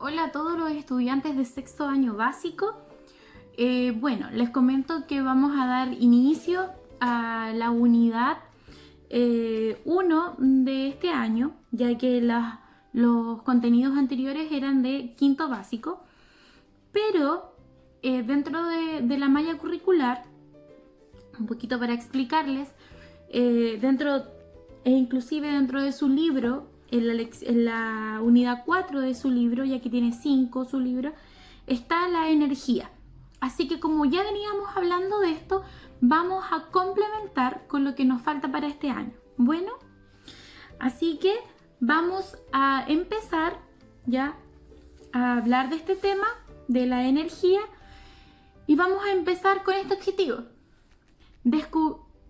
Hola a todos los estudiantes de sexto año básico. Bueno, les comento que vamos a dar inicio a la unidad 1 de este año, ya que los contenidos anteriores eran de quinto básico, pero dentro de la malla curricular, un poquito para explicarles, dentro e inclusive dentro de su libro, en la unidad 4 de su libro, ya que tiene 5 su libro, está la energía. Así que como ya veníamos hablando de esto, vamos a complementar con lo que nos falta para este año. Bueno, así que vamos a empezar ya a hablar de este tema, de la energía, y vamos a empezar con este objetivo,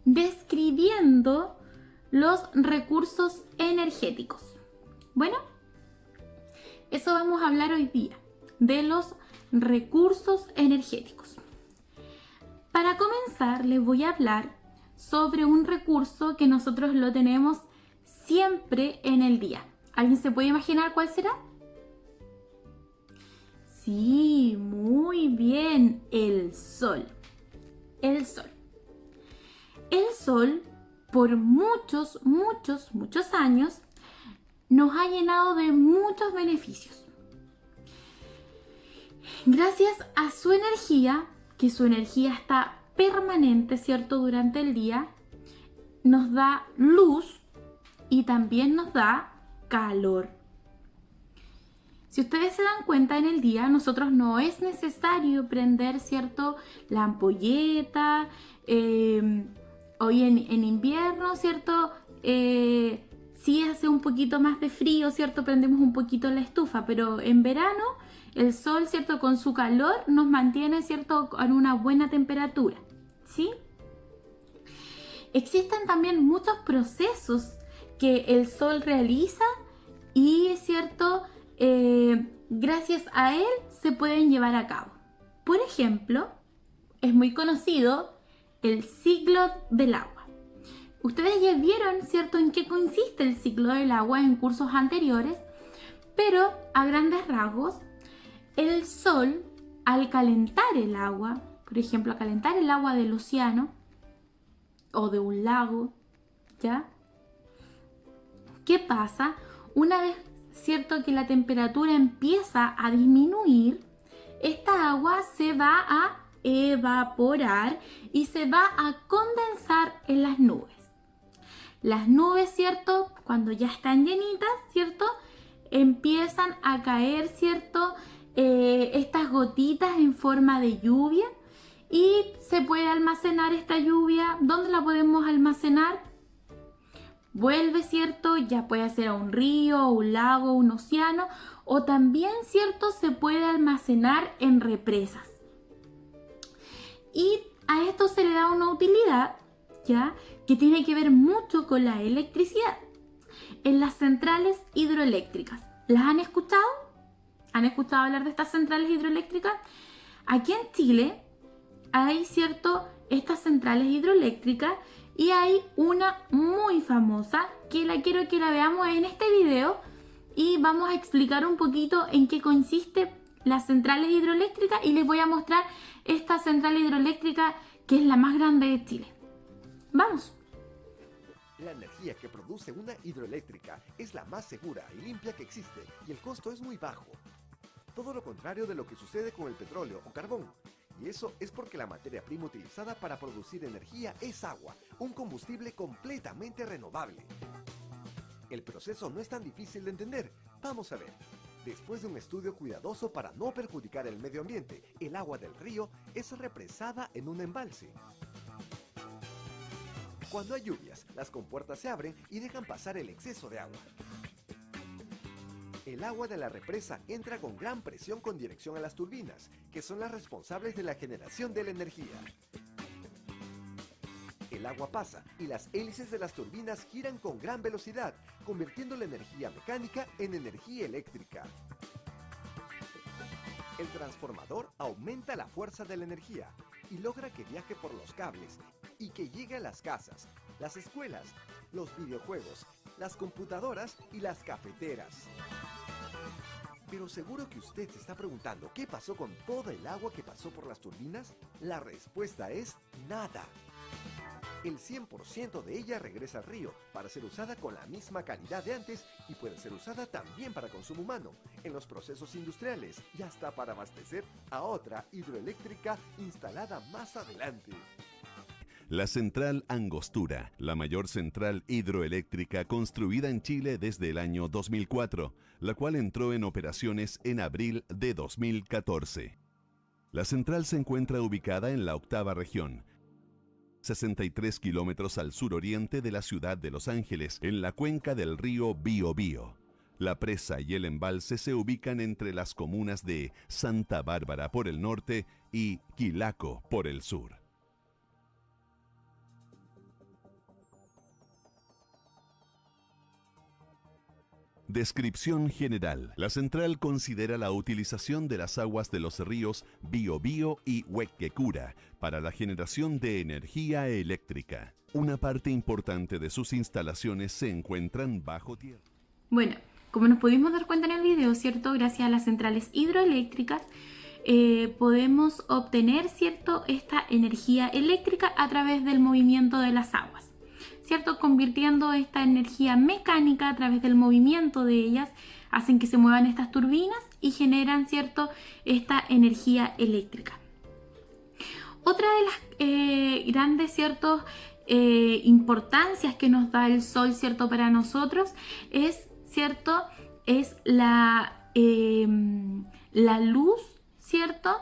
describiendo los recursos energéticos. Bueno, eso vamos a hablar hoy día, de los recursos energéticos. Para comenzar, les voy a hablar sobre un recurso que nosotros lo tenemos siempre en el día. ¿Alguien se puede imaginar cuál será? Sí, muy bien, el sol. El sol. El sol, por muchos años, nos ha llenado de muchos beneficios. Gracias a su energía, que su energía está permanente, ¿cierto? Durante el día, nos da luz y también nos da calor. Si ustedes se dan cuenta, en el día nosotros no es necesario prender, ¿cierto?, la ampolleta. Hoy en invierno, ¿cierto? Sí hace un poquito más de frío, ¿cierto? Prendemos un poquito la estufa, pero en verano el sol, ¿cierto? Con su calor nos mantiene, ¿cierto? En una buena temperatura, ¿sí? Existen también muchos procesos que el sol realiza y, ¿cierto? Gracias a él se pueden llevar a cabo. Por ejemplo, es muy conocido el ciclo del agua. Ustedes ya vieron, ¿cierto?, en qué consiste el ciclo del agua en cursos anteriores, pero a grandes rasgos, el sol, al calentar el agua, por ejemplo, a calentar el agua del océano o de un lago, ¿ya? ¿Qué pasa? Una vez, ¿cierto?, que la temperatura empieza a disminuir, esta agua se va a evaporar y se va a condensar en las nubes. Las nubes, ¿cierto?, cuando ya están llenitas, ¿cierto?, empiezan a caer, ¿cierto?, estas gotitas en forma de lluvia y se puede almacenar esta lluvia. ¿Dónde la podemos almacenar? Vuelve, ¿cierto? Ya puede ser a un río, un lago, un océano, o también, ¿cierto?, se puede almacenar en represas. Y a esto se le da una utilidad, ¿ya?, que tiene que ver mucho con la electricidad. En las centrales hidroeléctricas. ¿Las han escuchado? ¿Han escuchado hablar de estas centrales hidroeléctricas? Aquí en Chile hay, ¿cierto?, estas centrales hidroeléctricas y hay una muy famosa que quiero que la veamos en este video y vamos a explicar un poquito en qué consiste las centrales hidroeléctricas y les voy a mostrar esta central hidroeléctrica que es la más grande de Chile. ¡Vamos! La energía que produce una hidroeléctrica es la más segura y limpia que existe y el costo es muy bajo. Todo lo contrario de lo que sucede con el petróleo o carbón. Y eso es porque la materia prima utilizada para producir energía es agua, un combustible completamente renovable. El proceso no es tan difícil de entender. Vamos a ver. Después de un estudio cuidadoso para no perjudicar el medio ambiente, el agua del río es represada en un embalse. Cuando hay lluvias, las compuertas se abren y dejan pasar el exceso de agua. El agua de la represa entra con gran presión con dirección a las turbinas, que son las responsables de la generación de la energía. El agua pasa y las hélices de las turbinas giran con gran velocidad, convirtiendo la energía mecánica en energía eléctrica. El transformador aumenta la fuerza de la energía y logra que viaje por los cables y que llegue a las casas, las escuelas, los videojuegos, las computadoras y las cafeteras. Pero seguro que usted se está preguntando, ¿qué pasó con toda el agua que pasó por las turbinas? La respuesta es nada. El 100% de ella regresa al río para ser usada con la misma calidad de antes y puede ser usada también para consumo humano, en los procesos industriales y hasta para abastecer a otra hidroeléctrica instalada más adelante. La Central Angostura, la mayor central hidroeléctrica construida en Chile desde el año 2004, la cual entró en operaciones en abril de 2014. La central se encuentra ubicada en la 8ª región, 63 kilómetros al suroriente de la ciudad de Los Ángeles, en la cuenca del río Biobío. La presa y el embalse se ubican entre las comunas de Santa Bárbara por el norte y Quilaco por el sur. Descripción general. La central considera la utilización de las aguas de los ríos Biobío y Huequecura para la generación de energía eléctrica. Una parte importante de sus instalaciones se encuentran bajo tierra. Bueno, como nos pudimos dar cuenta en el video, ¿cierto? Gracias a las centrales hidroeléctricas podemos obtener, ¿cierto?, esta energía eléctrica a través del movimiento de las aguas, ¿cierto? Convirtiendo esta energía mecánica a través del movimiento de ellas, hacen que se muevan estas turbinas y generan, ¿cierto?, esta energía eléctrica. Otra de las grandes, ¿cierto?, importancias que nos da el sol, ¿cierto?, para nosotros es, ¿cierto?, es la luz, ¿cierto?,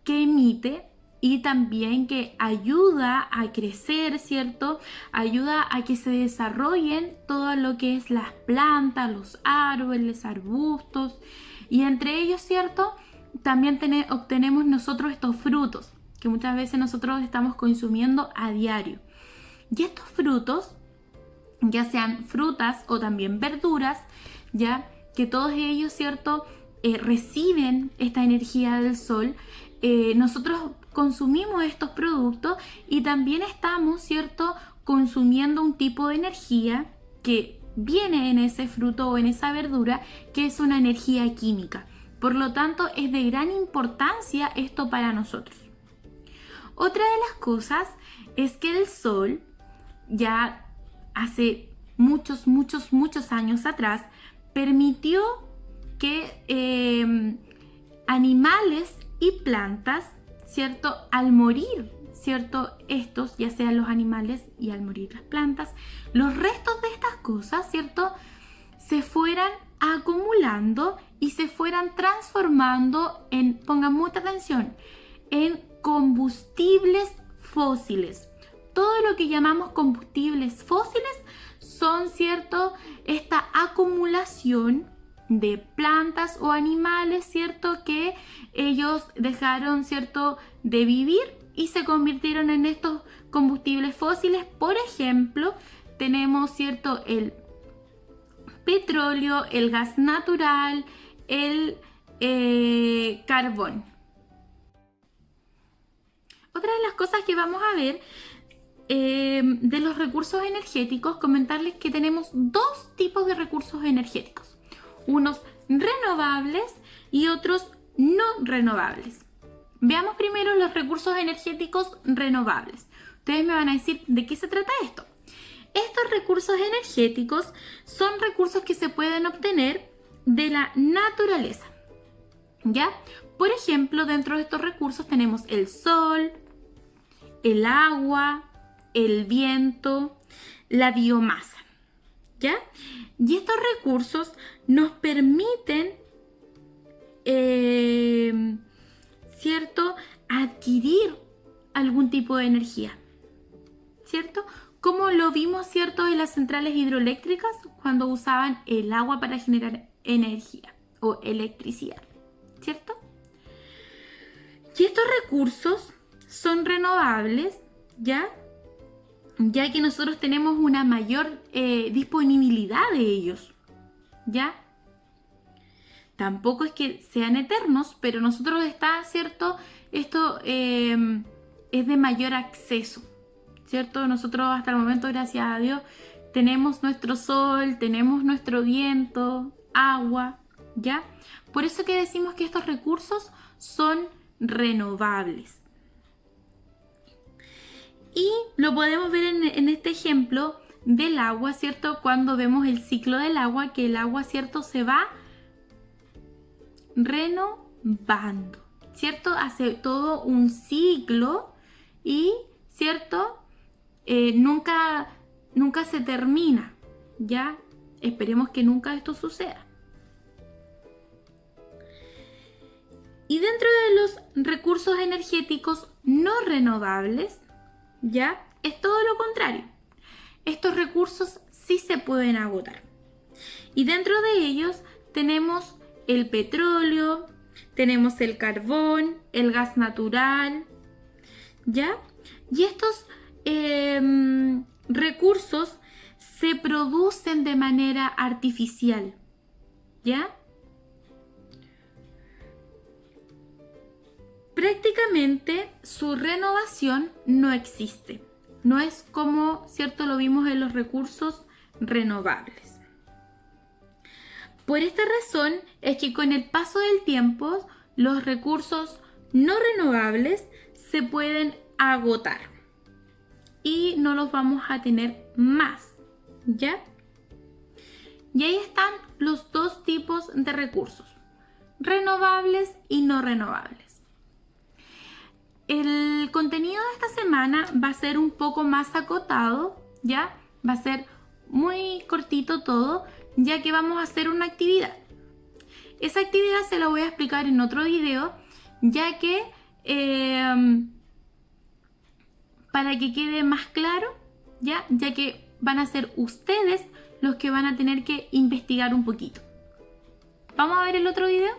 que emite y también que ayuda a crecer, ¿cierto? Ayuda a que se desarrollen todo lo que es las plantas, los árboles, arbustos, y entre ellos, ¿cierto?, también obtenemos nosotros estos frutos que muchas veces nosotros estamos consumiendo a diario. Y estos frutos, ya sean frutas o también verduras, ya que todos ellos, ¿cierto?, reciben esta energía del sol, nosotros consumimos estos productos y también estamos, ¿cierto?, consumiendo un tipo de energía que viene en ese fruto o en esa verdura, que es una energía química. Por lo tanto, es de gran importancia esto para nosotros. Otra de las cosas es que el sol, ya hace muchos años atrás, permitió que animales y plantas, ¿cierto?, al morir, ¿cierto?, estos, ya sean los animales y al morir las plantas, los restos de estas cosas, ¿cierto?, se fueran acumulando y se fueran transformando en, pongan mucha atención, en combustibles fósiles. Todo lo que llamamos combustibles fósiles son, ¿cierto?, esta acumulación de plantas o animales, ¿cierto?, que ellos dejaron, ¿cierto?, de vivir y se convirtieron en estos combustibles fósiles. Por ejemplo, tenemos, ¿cierto?, el petróleo, el gas natural, el carbón. Otra de las cosas que vamos a ver de los recursos energéticos, comentarles que tenemos dos tipos de recursos energéticos, unos renovables y otros no renovables. Veamos primero los recursos energéticos renovables. Ustedes me van a decir de qué se trata esto. Estos recursos energéticos son recursos que se pueden obtener de la naturaleza, ¿ya? Por ejemplo, dentro de estos recursos tenemos el sol, el agua, el viento, la biomasa, ¿ya? Y estos recursos nos permiten, ¿cierto?, adquirir algún tipo de energía, ¿cierto? Como lo vimos, ¿cierto?, en las centrales hidroeléctricas cuando usaban el agua para generar energía o electricidad, ¿cierto? Y estos recursos son renovables, ¿ya? Ya que nosotros tenemos una mayor disponibilidad de ellos, ¿ya? Tampoco es que sean eternos, pero nosotros está, ¿cierto? Esto es de mayor acceso, ¿cierto? Nosotros hasta el momento, gracias a Dios, tenemos nuestro sol, tenemos nuestro viento, agua, ¿ya? Por eso que decimos que estos recursos son renovables. Y lo podemos ver en este ejemplo del agua, ¿cierto? Cuando vemos el ciclo del agua, que el agua, ¿cierto? Se va renovando, ¿cierto? Hace todo un ciclo y, ¿cierto? Nunca se termina, ¿ya? Esperemos que nunca esto suceda. Y dentro de los recursos energéticos no renovables, ¿ya? Es todo lo contrario. Estos recursos sí se pueden agotar. Y dentro de ellos tenemos el petróleo, tenemos el carbón, el gas natural, ¿ya? Y estos recursos se producen de manera artificial, ¿ya? Prácticamente su renovación no existe. No es como, ¿cierto? Lo vimos en los recursos renovables. Por esta razón es que con el paso del tiempo los recursos no renovables se pueden agotar y no los vamos a tener más, ¿ya? Y ahí están los dos tipos de recursos, renovables y no renovables. El contenido de esta semana va a ser un poco más acotado, ¿ya? Va a ser muy cortito todo, ya que vamos a hacer una actividad. Esa actividad se la voy a explicar en otro video, ya que para que quede más claro, ya que van a ser ustedes los que van a tener que investigar un poquito. ¿Vamos a ver el otro video?